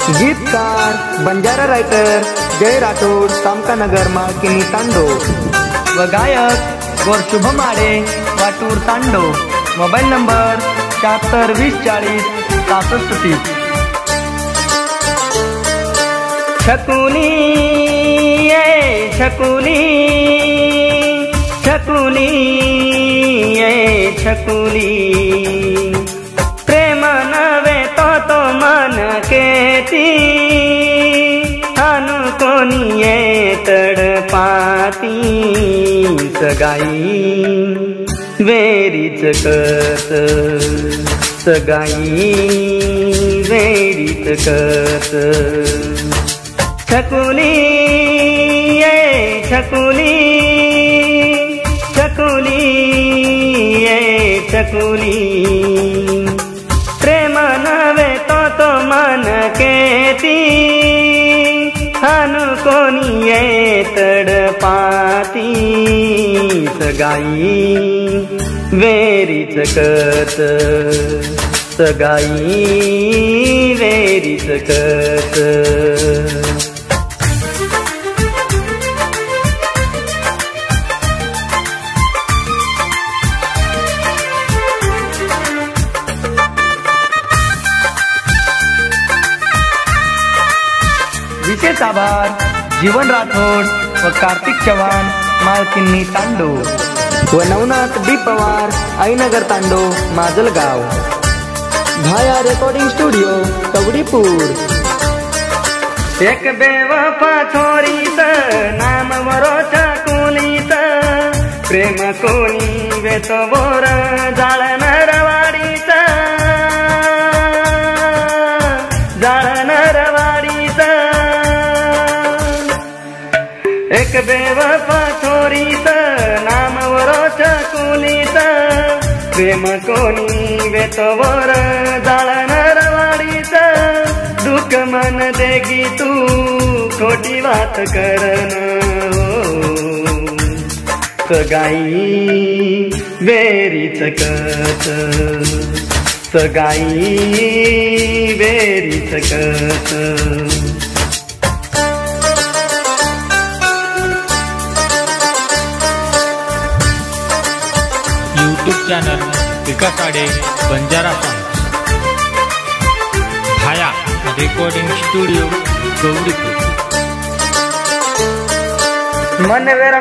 गीतकार बंजारा रायटर जय राठोड तामकानगर माळकिनी तांडो व गायक गोर शुभम आडे वाटूर तांडो। Mobile number 7620406630। छकुली ये छकुली छकुली ये छकुली प्रेम नवे तो मन केती हानु कोनी ये तडपाती सगाई वेरीच कत सगाई वेरीच कत। छकुली ये छकुली छकुली ये छकुली प्रेम नवे तो मन केती हानु कोनी ये तडपाती सगाई वेरीच कत सगाई वेरीच कत। विशेष आभार जीवन राठोड व कार्तिक चव्हाण माळकिनी तांडो व नवनाथ डी पवार आईनगर तांडो माजलगाव। भाया रेकॉर्डिंग स्टुडिओ कवडीपूर। एक बेवफा छोरीच नाम वरो छकुलीच प्रेम कोणी वेतो बोर जाळणार वाडीच जाळणार वाडीच। एक बेवफा छोरीच नाम वरो छकुलीच प्रेम कोणी वेतो बोर जाळणार वाडीच। दुःख मन देगी तू खोटी बात करन सगाई वेरीच कत सगाई वेरीच कत। यूट्यूब चॅनल विकास आडे बंजारा सॉन्ग्स। भाया रेकॉर्डिंग स्टुडिओ गौरीपूर। मन वेरा